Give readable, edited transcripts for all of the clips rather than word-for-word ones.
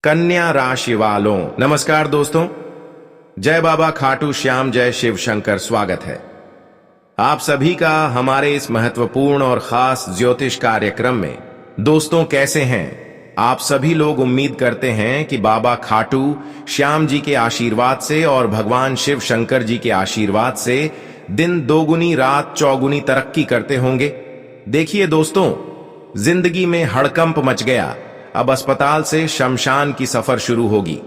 कन्या राशि वालों नमस्कार दोस्तों। जय बाबा खाटू श्याम, जय शिव शंकर। स्वागत है आप सभी का हमारे इस महत्वपूर्ण और खास ज्योतिष कार्यक्रम में। दोस्तों, कैसे हैं आप सभी लोग? उम्मीद करते हैं कि बाबा खाटू श्याम जी के आशीर्वाद से और भगवान शिव शंकर जी के आशीर्वाद से दिन दोगुनी रात चौगुनी तरक्की करते होंगे। देखिए दोस्तों, जिंदगी में हड़कंप मच गया। अब अस्पताल से शमशान की सफर शुरू होगी।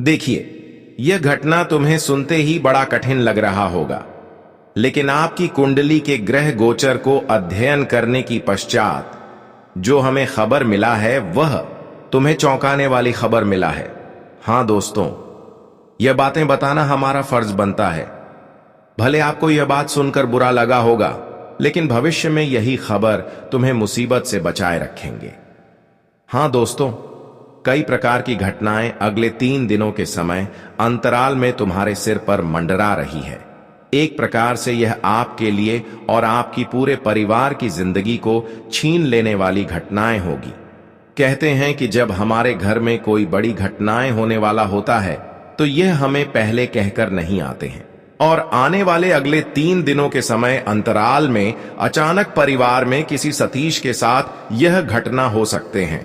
देखिए, यह घटना तुम्हें सुनते ही बड़ा कठिन लग रहा होगा, लेकिन आपकी कुंडली के ग्रह गोचर को अध्ययन करने की पश्चात जो हमें खबर मिला है वह तुम्हें चौंकाने वाली खबर मिला है। हां दोस्तों, यह बातें बताना हमारा फर्ज बनता है। भले आपको यह बात सुनकर बुरा लगा होगा, लेकिन भविष्य में यही खबर तुम्हें मुसीबत से बचाए रखेंगे। हां दोस्तों, कई प्रकार की घटनाएं अगले 3 दिनों के समय अंतराल में तुम्हारे सिर पर मंडरा रही है। एक प्रकार से यह आपके लिए और आपकी पूरे परिवार की जिंदगी को छीन लेने वाली घटनाएं होगी। कहते हैं कि जब हमारे घर में कोई बड़ी घटनाएं होने वाला होता है तो यह हमें पहले कहकर नहीं आते हैं, और आने वाले अगले 3 दिनों के समय अंतराल में अचानक परिवार में किसी सतीश के साथ यह घटना हो सकते हैं।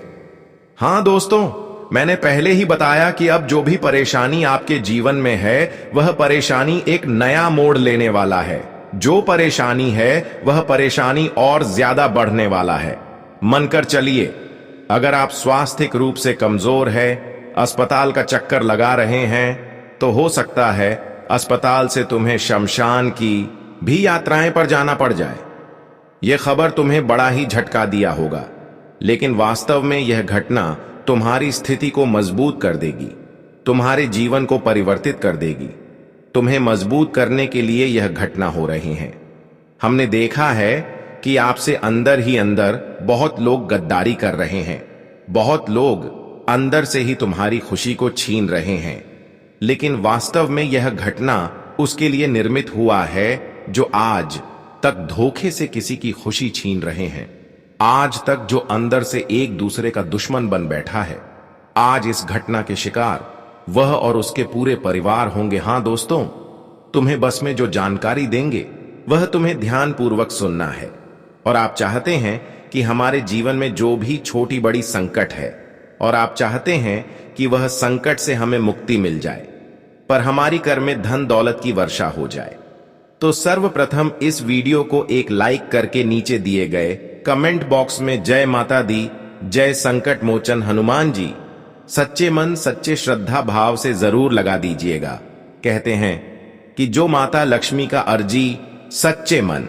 हां दोस्तों, मैंने पहले ही बताया कि अब जो भी परेशानी आपके जीवन में है वह परेशानी एक नया मोड़ लेने वाला है। जो परेशानी है वह परेशानी और ज्यादा बढ़ने वाला है। मनकर चलिए, अगर आप स्वास्थ्यिक रूप से कमजोर है, अस्पताल का चक्कर लगा रहे हैं, तो हो सकता है अस्पताल से तुम्हें शमशान की भी यात्राएं पर जाना पड़ जाए। यह खबर तुम्हें बड़ा ही झटका दिया होगा, लेकिन वास्तव में यह घटना तुम्हारी स्थिति को मजबूत कर देगी, तुम्हारे जीवन को परिवर्तित कर देगी। तुम्हें मजबूत करने के लिए यह घटना हो रही है। हमने देखा है कि आपसे अंदर ही अंदर बहुत लोग गद्दारी कर रहे हैं, बहुत लोग अंदर से ही तुम्हारी खुशी को छीन रहे हैं, लेकिन वास्तव में यह घटना उसके लिए निर्मित हुआ है जो आज तक धोखे से किसी की खुशी छीन रहे हैं। आज तक जो अंदर से एक दूसरे का दुश्मन बन बैठा है, आज इस घटना के शिकार वह और उसके पूरे परिवार होंगे। हां दोस्तों, तुम्हें बस में जो जानकारी देंगे वह तुम्हें ध्यानपूर्वक सुनना है। और आप चाहते हैं कि हमारे जीवन में जो भी छोटी बड़ी संकट है, और आप चाहते हैं कि वह संकट से हमें मुक्ति मिल जाए, पर हमारी कर में धन दौलत की वर्षा हो जाए, तो सर्वप्रथम इस वीडियो को एक लाइक करके नीचे दिए गए कमेंट बॉक्स में जय माता दी, जय संकट मोचन हनुमान जी सच्चे मन सच्चे श्रद्धा भाव से जरूर लगा दीजिएगा। कहते हैं कि जो माता लक्ष्मी का अर्जी सच्चे मन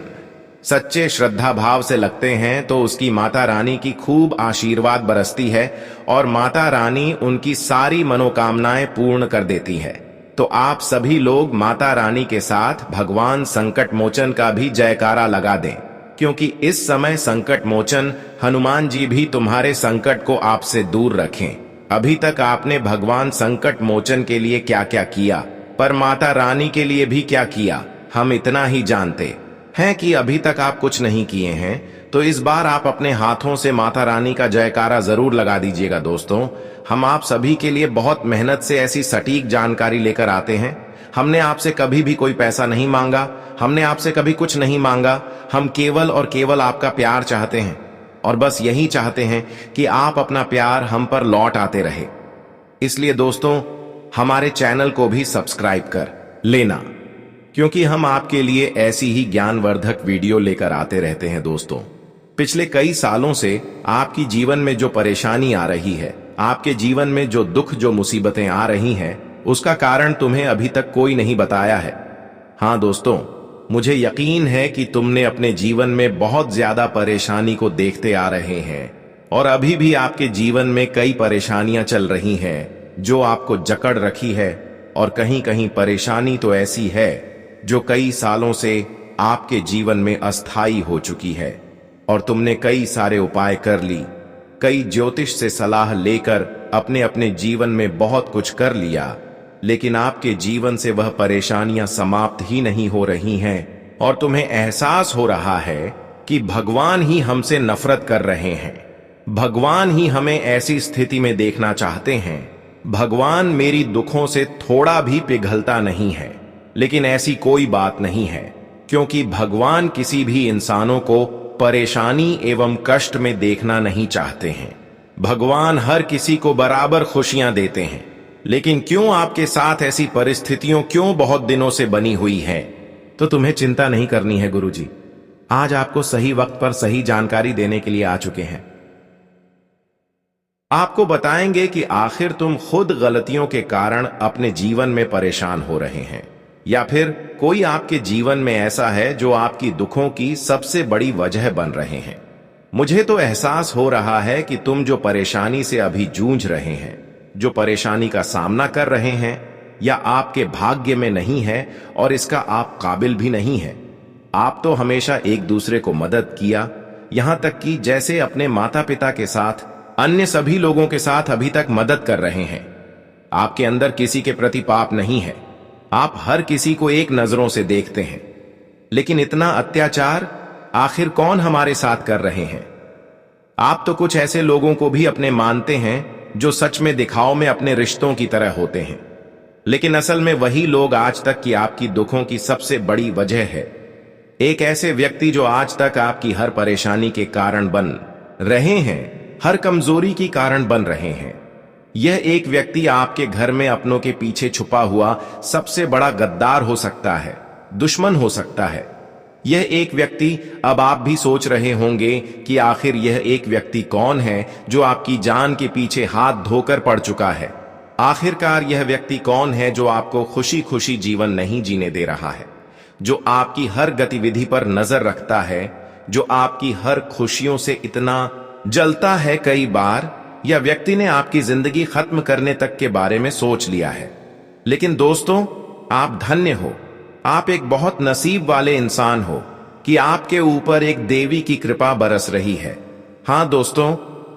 सच्चे श्रद्धा भाव से लगते हैं तो उसकी माता रानी की खूब आशीर्वाद बरसती है और माता रानी उनकी सारी मनोकामनाएं पूर्ण कर देती है। तो आप सभी लोग माता रानी के साथ भगवान संकट मोचन का भी जयकारा लगा दें, क्योंकि इस समय संकट मोचन हनुमान जी भी तुम्हारे संकट को आपसे दूर रखें। अभी तक आपने भगवान संकट मोचन के लिए क्या क्या किया, पर माता रानी के लिए भी क्या किया, हम इतना ही जानते हैं कि अभी तक आप कुछ नहीं किए हैं। तो इस बार आप अपने हाथों से माता रानी का जयकारा जरूर लगा दीजिएगा। दोस्तों, हम आप सभी के लिए बहुत मेहनत से ऐसी सटीक जानकारी लेकर आते हैं। हमने आपसे कभी भी कोई पैसा नहीं मांगा, हमने आपसे कभी कुछ नहीं मांगा। हम केवल और केवल आपका प्यार चाहते हैं, और बस यही चाहते हैं कि आप अपना प्यार हम पर लौट आते रहे। इसलिए दोस्तों, हमारे चैनल को भी सब्सक्राइब कर लेना, क्योंकि हम आपके लिए ऐसी ही ज्ञानवर्धक वीडियो लेकर आते रहते हैं। दोस्तों, पिछले कई सालों से आपकी जीवन में जो परेशानी आ रही है, आपके जीवन में जो दुख जो मुसीबतें आ रही हैं, उसका कारण तुम्हें अभी तक कोई नहीं बताया है। हां दोस्तों, मुझे यकीन है कि तुमने अपने जीवन में बहुत ज्यादा परेशानी को देखते आ रहे हैं, और अभी भी आपके जीवन में कई परेशानियां चल रही हैं जो आपको जकड़ रखी है। और कहीं कहीं परेशानी तो ऐसी है जो कई सालों से आपके जीवन में अस्थायी हो चुकी है, और तुमने कई सारे उपाय कर ली, कई ज्योतिष से सलाह लेकर अपने अपने जीवन में बहुत कुछ कर लिया, लेकिन आपके जीवन से वह परेशानियां समाप्त ही नहीं हो रही हैं, और तुम्हें एहसास हो रहा है कि भगवान ही हमसे नफरत कर रहे हैं। भगवान ही हमें ऐसी स्थिति में देखना चाहते हैं भगवान मेरी दुखों से थोड़ा भी पिघलता नहीं है। लेकिन ऐसी कोई बात नहीं है, क्योंकि भगवान किसी भी इंसानों को परेशानी एवं कष्ट में देखना नहीं चाहते हैं। भगवान हर किसी को बराबर खुशियां देते हैं। लेकिन क्यों आपके साथ ऐसी परिस्थितियों क्यों बहुत दिनों से बनी हुई है? तो तुम्हें चिंता नहीं करनी है गुरुजी। आज आपको सही वक्त पर सही जानकारी देने के लिए आ चुके हैं। आपको बताएंगे कि आखिर तुम खुद गलतियों के कारण अपने जीवन में परेशान हो रहे हैं, या फिर कोई आपके जीवन में ऐसा है जो आपकी दुखों की सबसे बड़ी वजह बन रहे हैं। मुझे तो एहसास हो रहा है कि तुम जो परेशानी से अभी जूझ रहे हैं, जो परेशानी का सामना कर रहे हैं, या आपके भाग्य में नहीं है और इसका आप काबिल भी नहीं है। आप तो हमेशा एक दूसरे को मदद किया, यहां तक कि जैसे अपने माता पिता के साथ अन्य सभी लोगों के साथ अभी तक मदद कर रहे हैं। आपके अंदर किसी के प्रति पाप नहीं है। आप हर किसी को एक नजरों से देखते हैं। लेकिन इतना अत्याचार आखिर कौन हमारे साथ कर रहे हैं? आप तो कुछ ऐसे लोगों को भी अपने मानते हैं जो सच में दिखाव में अपने रिश्तों की तरह होते हैं, लेकिन असल में वही लोग आज तक की आपकी दुखों की सबसे बड़ी वजह है। एक ऐसे व्यक्ति जो आज तक आपकी हर परेशानी के कारण बन रहे हैं, हर कमजोरी की कारण बन रहे हैं। यह एक व्यक्ति आपके घर में अपनों के पीछे छुपा हुआ सबसे बड़ा गद्दार हो सकता है, दुश्मन हो सकता है। यह एक व्यक्ति, अब आप भी सोच रहे होंगे कि आखिर यह एक व्यक्ति कौन है जो आपकी जान के पीछे हाथ धोकर पड़ चुका है। आखिरकार यह व्यक्ति कौन है जो आपको खुशी खुशी जीवन नहीं जीने दे रहा है, जो आपकी हर गतिविधि पर नजर रखता है, जो आपकी हर खुशियों से इतना जलता है। कई बार यह व्यक्ति ने आपकी जिंदगी खत्म करने तक के बारे में सोच लिया है। लेकिन दोस्तों, आप धन्य हो, आप एक बहुत नसीब वाले इंसान हो कि आपके ऊपर एक देवी की कृपा बरस रही है। हाँ दोस्तों,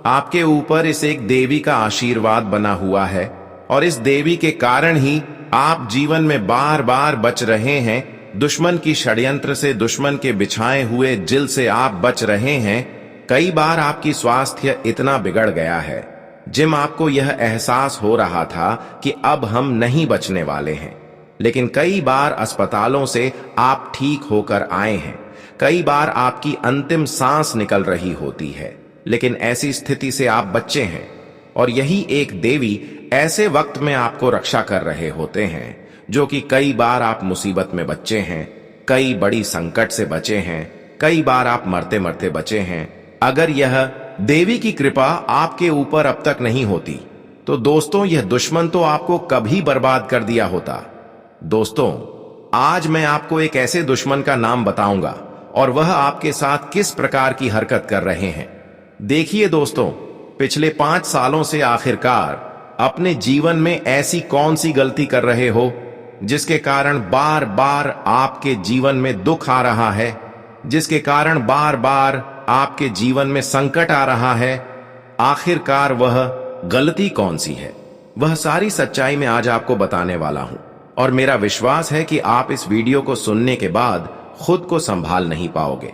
आपके ऊपर इस एक देवी का आशीर्वाद बना हुआ है, और इस देवी के कारण ही आप जीवन में बार बार बच रहे हैं। दुश्मन की षड्यंत्र से, दुश्मन के बिछाए हुए जिल से आप बच रहे हैं। कई बार आपकी स्वास्थ्य इतना बिगड़ गया है, जिम आपको यह एहसास हो रहा था कि अब हम नहीं बचने वाले हैं। लेकिन कई बार अस्पतालों से आप ठीक होकर आए हैं। कई बार आपकी अंतिम सांस निकल रही होती है, लेकिन ऐसी स्थिति से आप बच्चे हैं। और यही एक देवी ऐसे वक्त में आपको रक्षा कर रहे होते हैं, जो कि कई बार आप मुसीबत में बच्चे हैं, कई बड़ी संकट से बचे हैं, कई बार आप मरते मरते बचे हैं। अगर यह देवी की कृपा आपके ऊपर अब तक नहीं होती, तो दोस्तों यह दुश्मन तो आपको कभी बर्बाद कर दिया होता। दोस्तों, आज मैं आपको एक ऐसे दुश्मन का नाम बताऊंगा, और वह आपके साथ किस प्रकार की हरकत कर रहे हैं। देखिए दोस्तों, पिछले 5 सालों से आखिरकार अपने जीवन में ऐसी कौन सी गलती कर रहे हो जिसके कारण बार बार आपके जीवन में दुख आ रहा है, जिसके कारण बार बार आपके जीवन में संकट आ रहा है। आखिरकार वह गलती कौन सी है? वह सारी सच्चाई मैं आज आपको बताने वाला हूं, और मेरा विश्वास है कि आप इस वीडियो को सुनने के बाद खुद को संभाल नहीं पाओगे।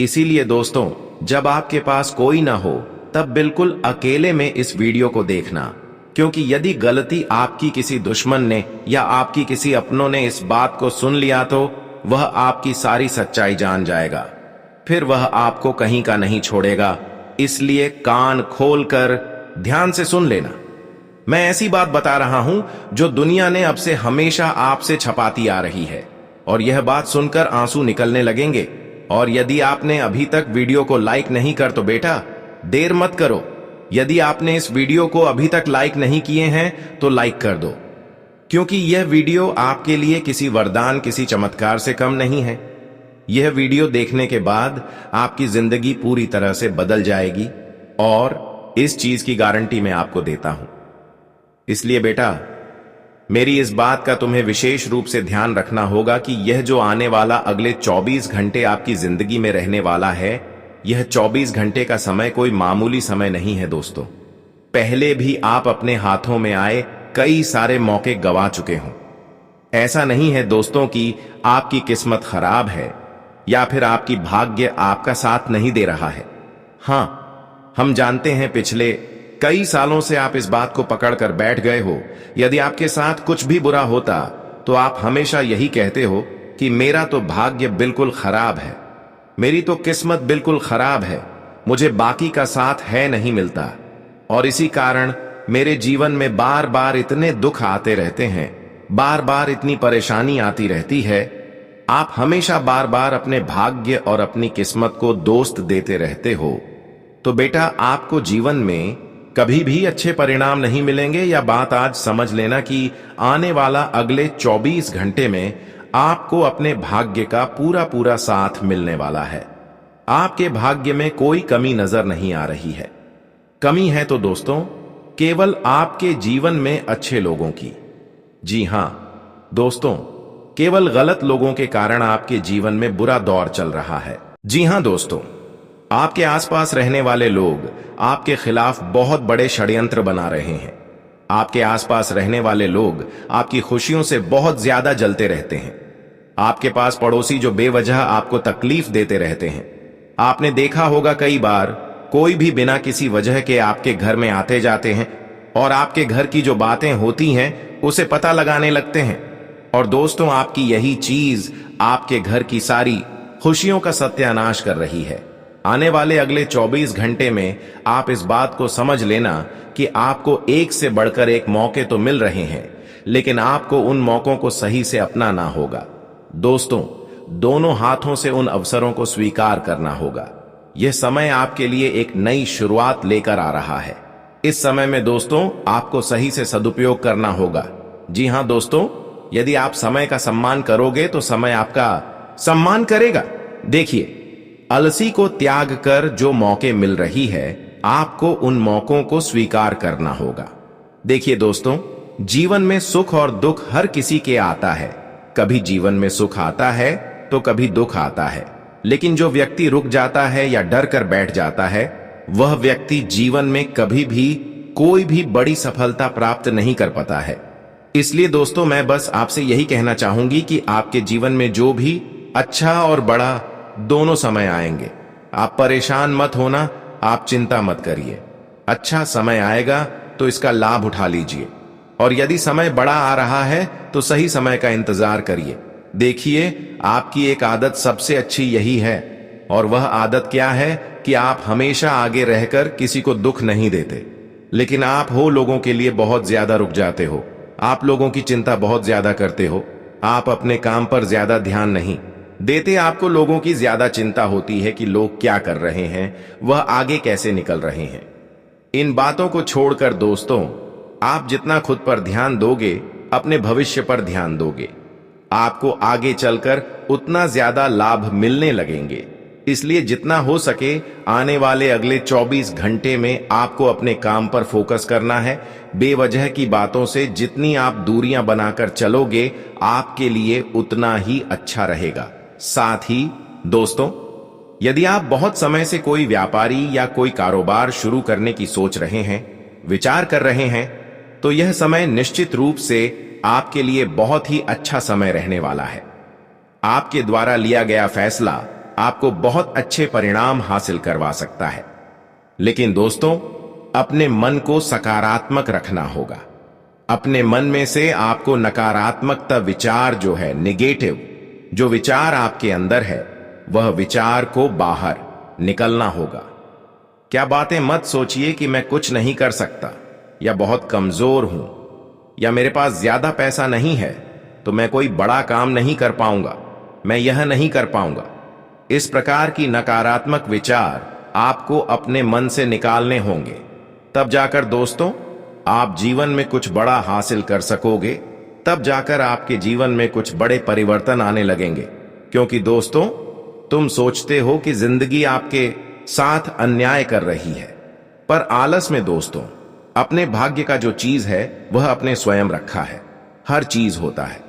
इसीलिए दोस्तों, जब आपके पास कोई ना हो, तब बिल्कुल अकेले में इस वीडियो को देखना, क्योंकि यदि गलती आपकी किसी दुश्मन ने या आपकी किसी अपनों ने इस बात को सुन लिया, तो वह आपकी सारी सच्चाई जान जाएगा। फिर वह आपको कहीं का नहीं छोड़ेगा। इसलिए कान खोलकर ध्यान से सुन लेना। मैं ऐसी बात बता रहा हूं जो दुनिया ने अब से हमेशा आपसे छपाती आ रही है, और यह बात सुनकर आंसू निकलने लगेंगे। और यदि आपने अभी तक वीडियो को लाइक नहीं कर, तो बेटा देर मत करो। यदि आपने इस वीडियो को अभी तक लाइक नहीं किए हैं, तो लाइक कर दो, क्योंकि यह वीडियो आपके लिए किसी वरदान, किसी चमत्कार से कम नहीं है। यह वीडियो देखने के बाद आपकी जिंदगी पूरी तरह से बदल जाएगी, और इस चीज की गारंटी मैं आपको देता हूं। इसलिए बेटा, मेरी इस बात का तुम्हें विशेष रूप से ध्यान रखना होगा कि यह जो आने वाला अगले 24 घंटे आपकी जिंदगी में रहने वाला है, यह 24 घंटे का समय कोई मामूली समय नहीं है दोस्तों। पहले भी आप अपने हाथों में आए कई सारे मौके गवा चुके हों। ऐसा नहीं है दोस्तों कि आपकी किस्मत खराब है या फिर आपकी भाग्य आपका साथ नहीं दे रहा है। हां, हम जानते हैं पिछले कई सालों से आप इस बात को पकड़कर बैठ गए हो, यदि आपके साथ कुछ भी बुरा होता तो आप हमेशा यही कहते हो कि मेरा तो भाग्य बिल्कुल खराब है, मेरी तो किस्मत बिल्कुल खराब है, मुझे बाकी का साथ है नहीं मिलता, और इसी कारण मेरे जीवन में बार बार इतने दुख आते रहते हैं, बार बार इतनी परेशानी आती रहती है। आप हमेशा बार बार अपने भाग्य और अपनी किस्मत को दोस्त देते रहते हो। तो बेटा, आपको जीवन में कभी भी अच्छे परिणाम नहीं मिलेंगे। या बात आज समझ लेना कि आने वाला अगले 24 घंटे में आपको अपने भाग्य का पूरा पूरा साथ मिलने वाला है। आपके भाग्य में कोई कमी नजर नहीं आ रही है। कमी है तो दोस्तों केवल आपके जीवन में अच्छे लोगों की। जी हां दोस्तों, केवल गलत लोगों के कारण आपके जीवन में बुरा दौर चल रहा है। जी हां दोस्तों, आपके आसपास रहने वाले लोग आपके खिलाफ बहुत बड़े षड्यंत्र बना रहे हैं। आपके आसपास रहने वाले लोग आपकी खुशियों से बहुत ज्यादा जलते रहते हैं। आपके पास पड़ोसी जो बेवजह आपको तकलीफ देते रहते हैं। आपने देखा होगा कई बार कोई भी बिना किसी वजह के आपके घर में आते जाते हैं और आपके घर की जो बातें होती हैं उसे पता लगाने लगते हैं। और दोस्तों, आपकी यही चीज आपके घर की सारी खुशियों का सत्यानाश कर रही है। आने वाले अगले 24 घंटे में आप इस बात को समझ लेना कि आपको एक से बढ़कर एक मौके तो मिल रहे हैं, लेकिन आपको उन मौकों को सही से अपनाना होगा। दोस्तों, दोनों हाथों से उन अवसरों को स्वीकार करना होगा। यह समय आपके लिए एक नई शुरुआत लेकर आ रहा है। इस समय में दोस्तों आपको सही से सदुपयोग करना होगा। जी हां दोस्तों, यदि आप समय का सम्मान करोगे तो समय आपका सम्मान करेगा। देखिए, अलसी को त्याग कर जो मौके मिल रही है, आपको उन मौकों को स्वीकार करना होगा। देखिए दोस्तों, जीवन में सुख और दुख हर किसी के आता है। कभी जीवन में सुख आता है तो कभी दुख आता है, लेकिन जो व्यक्ति रुक जाता है या डर कर बैठ जाता है, वह व्यक्ति जीवन में कभी भी कोई भी बड़ी सफलता प्राप्त नहीं कर पाता है। इसलिए दोस्तों, मैं बस आपसे यही कहना चाहूंगी कि आपके जीवन में जो भी अच्छा और बड़ा दोनों समय आएंगे, आप परेशान मत होना, आप चिंता मत करिए। अच्छा समय आएगा तो इसका लाभ उठा लीजिए, और यदि समय बड़ा आ रहा है तो सही समय का इंतजार करिए। देखिए, आपकी एक आदत सबसे अच्छी यही है, और वह आदत क्या है कि आप हमेशा आगे रहकर किसी को दुख नहीं देते, लेकिन आप हो लोगों के लिए बहुत ज्यादा रुक जाते हो। आप लोगों की चिंता बहुत ज्यादा करते हो। आप अपने काम पर ज्यादा ध्यान नहीं देते। आपको लोगों की ज्यादा चिंता होती है कि लोग क्या कर रहे हैं, वह आगे कैसे निकल रहे हैं। इन बातों को छोड़कर दोस्तों, आप जितना खुद पर ध्यान दोगे, अपने भविष्य पर ध्यान दोगे, आपको आगे चलकर उतना ज्यादा लाभ मिलने लगेंगे। इसलिए जितना हो सके आने वाले अगले 24 घंटे में आपको अपने काम पर फोकस करना है। बेवजह की बातों से जितनी आप दूरियां बनाकर चलोगे, आपके लिए उतना ही अच्छा रहेगा। साथ ही दोस्तों, यदि आप बहुत समय से कोई व्यापारी या कोई कारोबार शुरू करने की सोच रहे हैं, विचार कर रहे हैं, तो यह समय निश्चित रूप से आपके लिए बहुत ही अच्छा समय रहने वाला है। आपके द्वारा लिया गया फैसला आपको बहुत अच्छे परिणाम हासिल करवा सकता है। लेकिन दोस्तों, अपने मन को सकारात्मक रखना होगा। अपने मन में से आपको नकारात्मकता विचार जो है, नेगेटिव जो विचार आपके अंदर है, वह विचार को बाहर निकलना होगा। क्या बातें मत सोचिए कि मैं कुछ नहीं कर सकता, या बहुत कमजोर हूं, या मेरे पास ज्यादा पैसा नहीं है तो मैं कोई बड़ा काम नहीं कर पाऊंगा, मैं यह नहीं कर पाऊंगा। इस प्रकार की नकारात्मक विचार आपको अपने मन से निकालने होंगे। तब जाकर दोस्तों आप जीवन में कुछ बड़ा हासिल कर सकोगे। तब जाकर आपके जीवन में कुछ बड़े परिवर्तन आने लगेंगे। क्योंकि दोस्तों, तुम सोचते हो कि जिंदगी आपके साथ अन्याय कर रही है, पर आलस में दोस्तों अपने भाग्य का जो चीज है वह अपने स्वयं रखा है। हर चीज होता है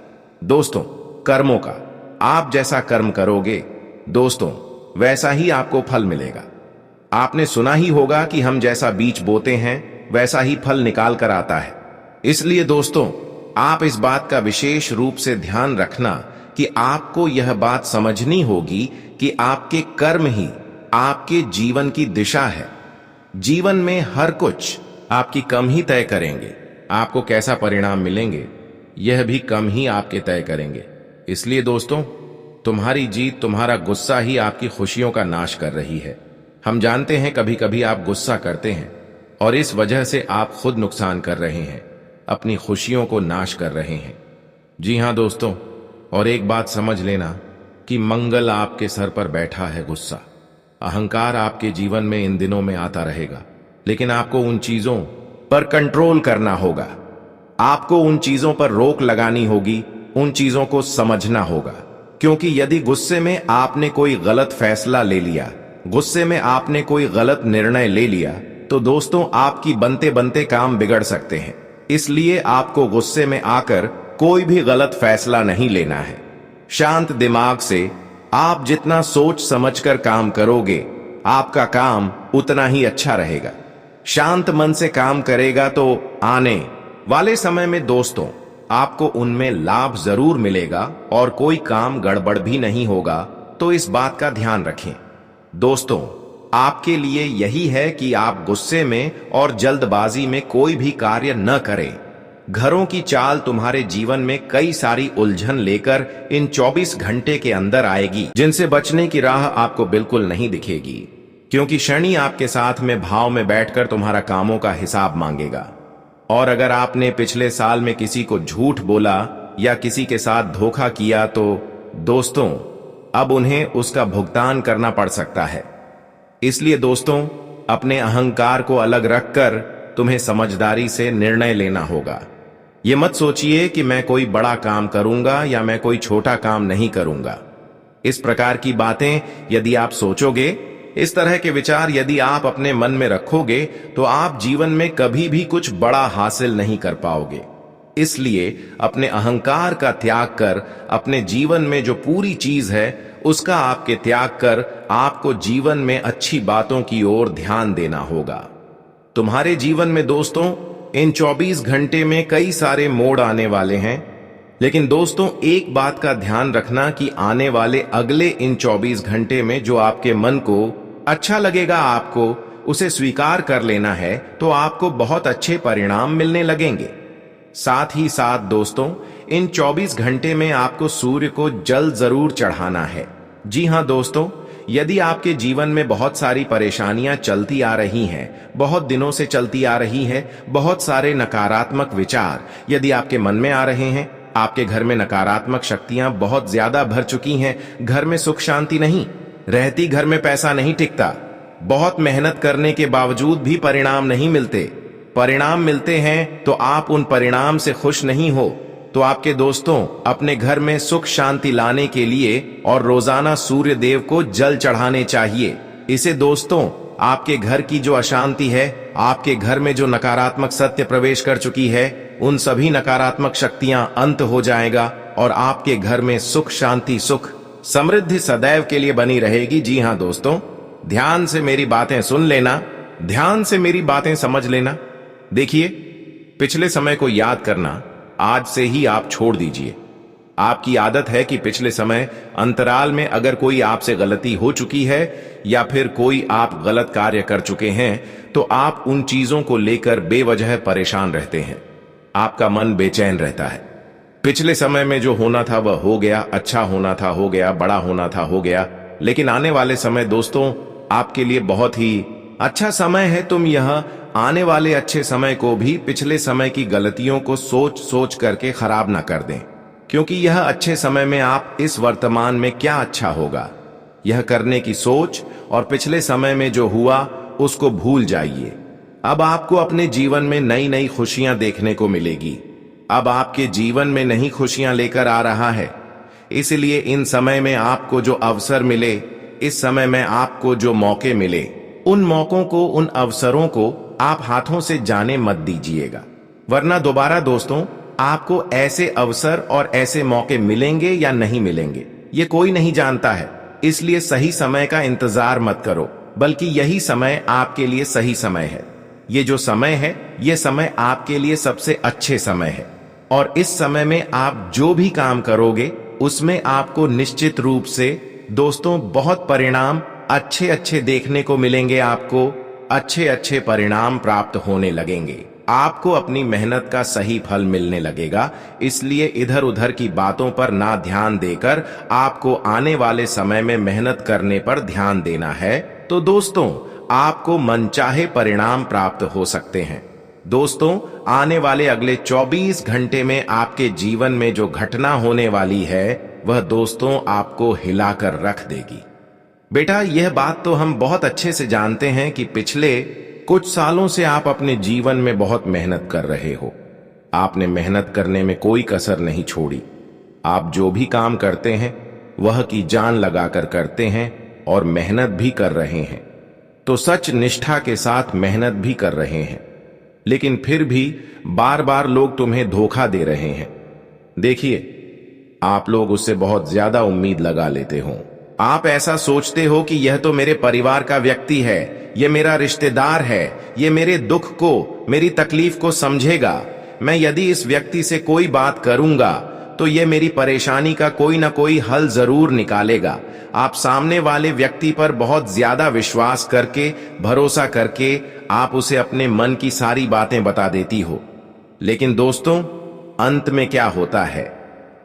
दोस्तों कर्मों का। आप जैसा कर्म करोगे दोस्तों, वैसा ही आपको फल मिलेगा। आपने सुना ही होगा कि हम जैसा बीज बोते हैं वैसा ही फल निकाल कर आता है। इसलिए दोस्तों, आप इस बात का विशेष रूप से ध्यान रखना कि आपको यह बात समझनी होगी कि आपके कर्म ही आपके जीवन की दिशा है। जीवन में हर कुछ आपकी कम ही तय करेंगे। आपको कैसा परिणाम मिलेंगे यह भी कम ही आपके तय करेंगे। इसलिए दोस्तों, तुम्हारी जीत, तुम्हारा गुस्सा ही आपकी खुशियों का नाश कर रही है। हम जानते हैं कभी कभी आप गुस्सा करते हैं और इस वजह से आप खुद नुकसान कर रहे हैं, अपनी खुशियों को नाश कर रहे हैं। जी हां दोस्तों, और एक बात समझ लेना कि मंगल आपके सर पर बैठा है। गुस्सा, अहंकार आपके जीवन में इन दिनों में आता रहेगा, लेकिन आपको उन चीजों पर कंट्रोल करना होगा। आपको उन चीजों पर रोक लगानी होगी, उन चीजों को समझना होगा। क्योंकि यदि गुस्से में आपने कोई गलत फैसला ले लिया, गुस्से में आपने कोई गलत निर्णय ले लिया, तो दोस्तों आपकी बनते बनते काम बिगड़ सकते हैं। इसलिए आपको गुस्से में आकर कोई भी गलत फैसला नहीं लेना है। शांत दिमाग से आप जितना सोच समझकर काम करोगे, आपका काम उतना ही अच्छा रहेगा। शांत मन से काम करेगा तो आने वाले समय में दोस्तों आपको उनमें लाभ जरूर मिलेगा और कोई काम गड़बड़ भी नहीं होगा। तो इस बात का ध्यान रखें। दोस्तों, आपके लिए यही है कि आप गुस्से में और जल्दबाजी में कोई भी कार्य न करें। घरों की चाल तुम्हारे जीवन में कई सारी उलझन लेकर इन 24 घंटे के अंदर आएगी, जिनसे बचने की राह आपको बिल्कुल नहीं दिखेगी। क्योंकि शनि आपके साथ में भाव में बैठकर तुम्हारा कामों का हिसाब मांगेगा। और अगर आपने पिछले साल में किसी को झूठ बोला या किसी के साथ धोखा किया, तो दोस्तों अब उन्हें उसका भुगतान करना पड़ सकता है। इसलिए दोस्तों, अपने अहंकार को अलग रखकर तुम्हें समझदारी से निर्णय लेना होगा। ये मत सोचिए कि मैं कोई बड़ा काम करूंगा या मैं कोई छोटा काम नहीं करूंगा। इस प्रकार की बातें यदि आप सोचोगे, इस तरह के विचार यदि आप अपने मन में रखोगे, तो आप जीवन में कभी भी कुछ बड़ा हासिल नहीं कर पाओगे। इसलिए अपने अहंकार का त्याग कर अपने जीवन में जो पूरी चीज है उसका आपके त्याग कर आपको जीवन में अच्छी बातों की ओर ध्यान देना होगा। तुम्हारे जीवन में दोस्तों इन 24 घंटे में कई सारे मोड़ आने वाले हैं, लेकिन दोस्तों एक बात का ध्यान रखना कि आने वाले अगले इन 24 घंटे में जो आपके मन को अच्छा लगेगा, आपको उसे स्वीकार कर लेना है, तो आपको बहुत अच्छे परिणाम मिलने लगेंगे। साथ ही साथ दोस्तों इन 24 घंटे में आपको सूर्य को जल जरूर चढ़ाना है। जी हां दोस्तों, यदि आपके जीवन में बहुत सारी परेशानियां चलती आ रही हैं, बहुत दिनों से चलती आ रही है, बहुत सारे नकारात्मक विचार यदि आपके मन में आ रहे हैं, आपके घर में नकारात्मक शक्तियां बहुत ज्यादा भर चुकी हैं, घर में सुख शांति नहीं रहती, घर में पैसा नहीं टिकता, बहुत मेहनत करने के बावजूद भी परिणाम नहीं मिलते, परिणाम मिलते हैं तो आप उन परिणाम से खुश नहीं हो, तो आपके दोस्तों अपने घर में सुख शांति लाने के लिए और रोजाना सूर्य देव को जल चढ़ाने चाहिए। इसे दोस्तों आपके घर की जो अशांति है, आपके घर में जो नकारात्मक सत्य प्रवेश कर चुकी है, उन सभी नकारात्मक शक्तियां अंत हो जाएगा और आपके घर में सुख शांति सुख समृद्धि सदैव के लिए बनी रहेगी। जी हां दोस्तों, ध्यान से मेरी बातें सुन लेना, ध्यान से मेरी बातें समझ लेना। देखिए, पिछले समय को याद करना आज से ही आप छोड़ दीजिए। आपकी आदत है कि पिछले समय अंतराल में अगर कोई आपसे गलती हो चुकी है या फिर कोई आप गलत कार्य कर चुके हैं, तो आप उन चीजों को लेकर बेवजह परेशान रहते हैं, आपका मन बेचैन रहता है। पिछले समय में जो होना था वह हो गया, अच्छा होना था हो गया, बड़ा होना था हो गया, लेकिन आने वाले समय दोस्तों आपके लिए बहुत ही अच्छा समय है। तुम यह आने वाले अच्छे समय को भी पिछले समय की गलतियों को सोच सोच करके खराब ना कर दें, क्योंकि यह अच्छे समय में आप इस वर्तमान में क्या अच्छा होगा यह करने की सोच और पिछले समय में जो हुआ उसको भूल जाइए। अब आपको अपने जीवन में नई नई खुशियां देखने को मिलेगी। अब आपके जीवन में नई खुशियां लेकर आ रहा है। इसलिए इन समय में आपको जो अवसर मिले, इस समय में आपको जो मौके मिले, उन मौकों को, उन अवसरों को आप हाथों से जाने मत दीजिएगा, वरना दोबारा दोस्तों आपको ऐसे अवसर और ऐसे मौके मिलेंगे या नहीं मिलेंगे ये कोई नहीं जानता है। इसलिए सही समय का इंतजार मत करो, बल्कि यही समय आपके लिए सही समय है। ये जो समय है, ये समय आपके लिए सबसे अच्छे समय है और इस समय में आप जो भी काम करोगे उसमें आपको निश्चित रूप से दोस्तों बहुत परिणाम अच्छे अच्छे देखने को मिलेंगे। आपको अच्छे अच्छे परिणाम प्राप्त होने लगेंगे। आपको अपनी मेहनत का सही फल मिलने लगेगा। इसलिए इधर उधर की बातों पर ना ध्यान देकर आपको आने वाले समय में मेहनत करने पर ध्यान देना है। तो दोस्तों, आपको मनचाहे परिणाम प्राप्त हो सकते हैं। दोस्तों, आने वाले अगले 24 घंटे में आपके जीवन में जो घटना होने वाली है वह दोस्तों आपको हिलाकर रख देगी। बेटा, यह बात तो हम बहुत अच्छे से जानते हैं कि पिछले कुछ सालों से आप अपने जीवन में बहुत मेहनत कर रहे हो। आपने मेहनत करने में कोई कसर नहीं छोड़ी। आप जो भी काम करते हैं वह की जान लगाकर करते हैं और मेहनत भी कर रहे हैं। तो सच निष्ठा के साथ मेहनत भी कर रहे हैं, लेकिन फिर भी बार बार लोग तुम्हें धोखा दे रहे हैं। देखिए, आप लोग उससे बहुत ज्यादा उम्मीद लगा लेते हो। आप ऐसा सोचते हो कि यह तो मेरे परिवार का व्यक्ति है, यह मेरा रिश्तेदार है, यह मेरे दुख को, मेरी तकलीफ को समझेगा। मैं यदि इस व्यक्ति से कोई बात करूंगा तो यह मेरी परेशानी का कोई ना कोई हल जरूर निकालेगा। आप सामने वाले व्यक्ति पर बहुत ज्यादा विश्वास करके, भरोसा करके आप उसे अपने मन की सारी बातें बता देती हो। लेकिन दोस्तों, अंत में क्या होता है?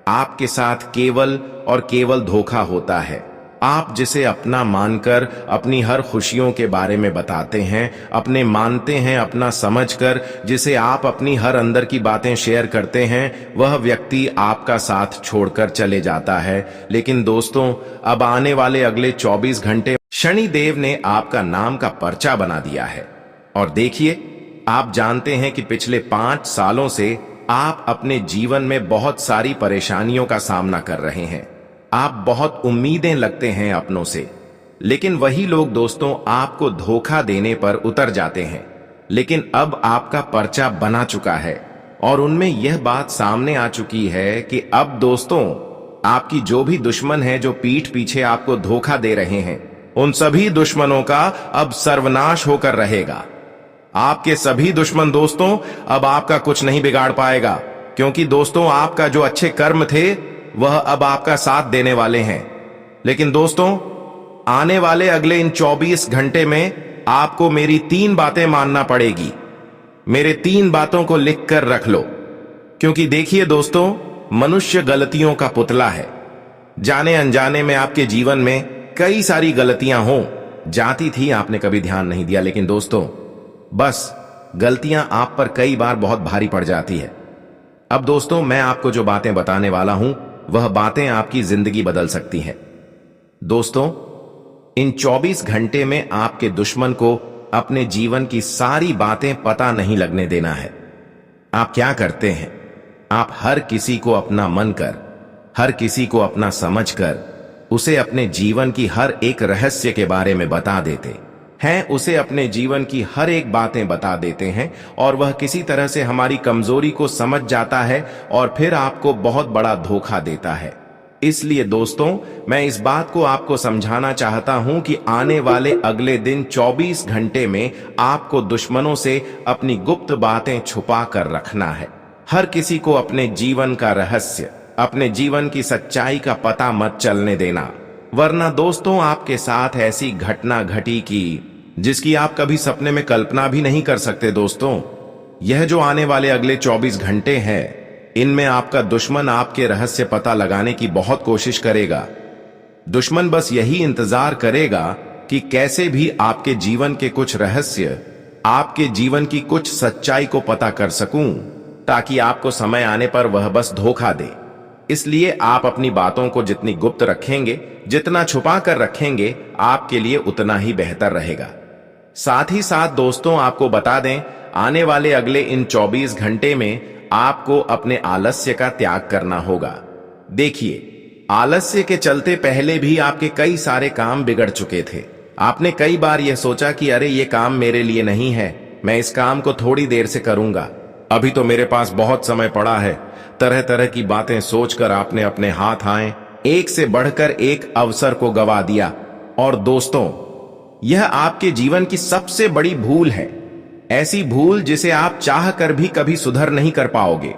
आपके साथ केवल और केवल धोखा होता है। आप जिसे अपना मानकर अपनी हर खुशियों के बारे में बताते हैं, अपने मानते हैं, अपना समझकर जिसे आप अपनी हर अंदर की बातें शेयर करते हैं, वह व्यक्ति आपका साथ छोड़कर चले जाता है। लेकिन दोस्तों, अब आने वाले अगले 24 घंटे शनिदेव ने आपका नाम का पर्चा बना दिया है। और देखिए, आप जानते हैं कि पिछले 5 सालों से आप अपने जीवन में बहुत सारी परेशानियों का सामना कर रहे हैं। आप बहुत उम्मीदें लगते हैं अपनों से, लेकिन वही लोग दोस्तों आपको धोखा देने पर उतर जाते हैं। लेकिन अब आपका पर्चा बना चुका है और उनमें यह बात सामने आ चुकी है कि अब दोस्तों, आपकी जो भी दुश्मन है जो पीठ पीछे आपको धोखा दे रहे हैं, उन सभी दुश्मनों का अब सर्वनाश होकर रहेगा। आपके सभी दुश्मन दोस्तों अब आपका कुछ नहीं बिगाड़ पाएगा, क्योंकि दोस्तों आपका जो अच्छे कर्म थे वह अब आपका साथ देने वाले हैं। लेकिन दोस्तों, आने वाले अगले इन 24 घंटे में आपको मेरी 3 बातें मानना पड़ेगी। मेरे 3 बातों को लिख कर रख लो, क्योंकि देखिए दोस्तों, मनुष्य गलतियों का पुतला है। जाने अनजाने में आपके जीवन में कई सारी गलतियां हो जाती थी, आपने कभी ध्यान नहीं दिया। लेकिन दोस्तों, बस गलतियां आप पर कई बार बहुत भारी पड़ जाती है। अब दोस्तों, मैं आपको जो बातें बताने वाला हूं वह बातें आपकी जिंदगी बदल सकती हैं। दोस्तों, इन 24 घंटे में आपके दुश्मन को अपने जीवन की सारी बातें पता नहीं लगने देना है। आप क्या करते हैं? आप हर किसी को अपना मन कर, हर किसी को अपना समझ कर उसे अपने जीवन की हर एक रहस्य के बारे में बता देते हैं, उसे अपने जीवन की हर एक बातें बता देते हैं और वह किसी तरह से हमारी कमजोरी को समझ जाता है और फिर आपको बहुत बड़ा धोखा देता है। इसलिए दोस्तों, मैं इस बात को आपको समझाना चाहता हूं कि आने वाले अगले दिन 24 घंटे में आपको दुश्मनों से अपनी गुप्त बातें छुपा कर रखना है। हर किसी को अपने जीवन का रहस्य, अपने जीवन की सच्चाई का पता मत चलने देना, वरना दोस्तों आपके साथ ऐसी घटना घटी कि जिसकी आप कभी सपने में कल्पना भी नहीं कर सकते। दोस्तों, यह जो आने वाले अगले 24 घंटे हैं, इनमें आपका दुश्मन आपके रहस्य पता लगाने की बहुत कोशिश करेगा। दुश्मन बस यही इंतजार करेगा कि कैसे भी आपके जीवन के कुछ रहस्य, आपके जीवन की कुछ सच्चाई को पता कर सकूं, ताकि आपको समय आने पर वह बस धोखा दे। इसलिए आप अपनी बातों को जितनी गुप्त रखेंगे, जितना छुपा कर रखेंगे, आपके लिए उतना ही बेहतर रहेगा। साथ ही साथ दोस्तों, आपको बता दें, आने वाले अगले इन 24 घंटे में आपको अपने आलस्य का त्याग करना होगा। देखिए, आलस्य के चलते पहले भी आपके कई सारे काम बिगड़ चुके थे। आपने कई बार यह सोचा कि अरे ये काम मेरे लिए नहीं है, मैं इस काम को थोड़ी देर से करूंगा, अभी तो मेरे पास बहुत समय पड़ा है। तरह तरह की बातें सोचकर आपने अपने हाथ आए एक से बढ़कर एक अवसर को गवा दिया। और दोस्तों, यह आपके जीवन की सबसे बड़ी भूल है, ऐसी भूल जिसे आप चाह कर भी कभी सुधर नहीं कर पाओगे।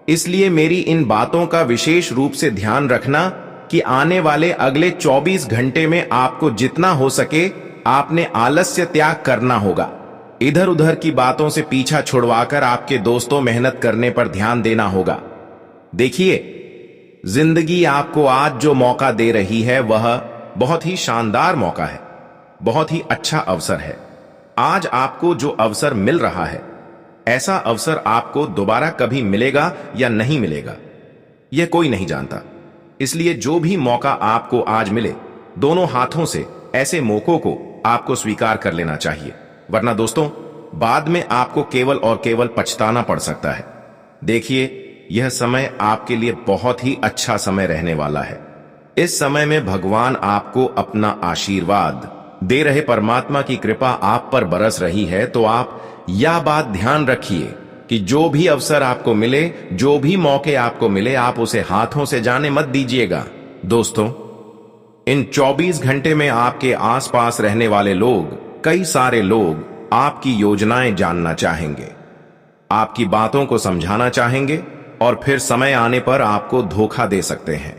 इसलिए मेरी इन बातों का विशेष रूप से ध्यान रखना कि आने वाले अगले 24 घंटे में आपको जितना हो सके आपने आलस्य त्याग करना होगा। इधर उधर की बातों से पीछा छुड़वाकर आपके दोस्तों मेहनत करने पर ध्यान देना होगा। देखिए, जिंदगी आपको आज जो मौका दे रही है वह बहुत ही शानदार मौका है, बहुत ही अच्छा अवसर है। आज आपको जो अवसर मिल रहा है, ऐसा अवसर आपको दोबारा कभी मिलेगा या नहीं मिलेगा, यह कोई नहीं जानता। इसलिए जो भी मौका आपको आज मिले, दोनों हाथों से ऐसे मौकों को आपको स्वीकार कर लेना चाहिए, वरना दोस्तों बाद में आपको केवल और केवल पछताना पड़ सकता है। देखिए, यह समय आपके लिए बहुत ही अच्छा समय रहने वाला है। इस समय में भगवान आपको अपना आशीर्वाद दे रहे, परमात्मा की कृपा आप पर बरस रही है। तो आप यह बात ध्यान रखिए कि जो भी अवसर आपको मिले, जो भी मौके आपको मिले, आप उसे हाथों से जाने मत दीजिएगा। दोस्तों, इन 24 घंटे में आपके आसपास रहने वाले लोग, कई सारे लोग आपकी योजनाएं जानना चाहेंगे, आपकी बातों को समझाना चाहेंगे और फिर समय आने पर आपको धोखा दे सकते हैं।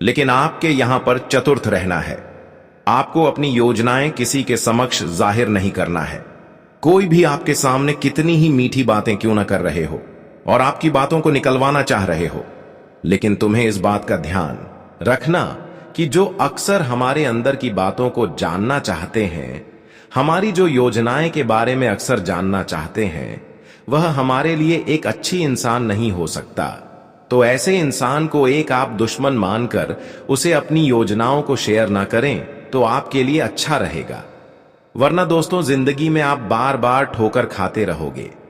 लेकिन आपके यहां पर चतुर्थ रहना है। आपको अपनी योजनाएं किसी के समक्ष जाहिर नहीं करना है। कोई भी आपके सामने कितनी ही मीठी बातें क्यों न कर रहे हो और आपकी बातों को निकलवाना चाह रहे हो, लेकिन तुम्हें इस बात का ध्यान रखना कि जो अक्सर हमारे अंदर की बातों को जानना चाहते हैं, हमारी जो योजनाएं के बारे में अक्सर जानना चाहते हैं, वह हमारे लिए एक अच्छी इंसान नहीं हो सकता। तो ऐसे इंसान को एक आप दुश्मन मानकर उसे अपनी योजनाओं को शेयर ना करें तो आपके लिए अच्छा रहेगा। वरना दोस्तों, जिंदगी में आप बार बार ठोकर खाते रहोगे।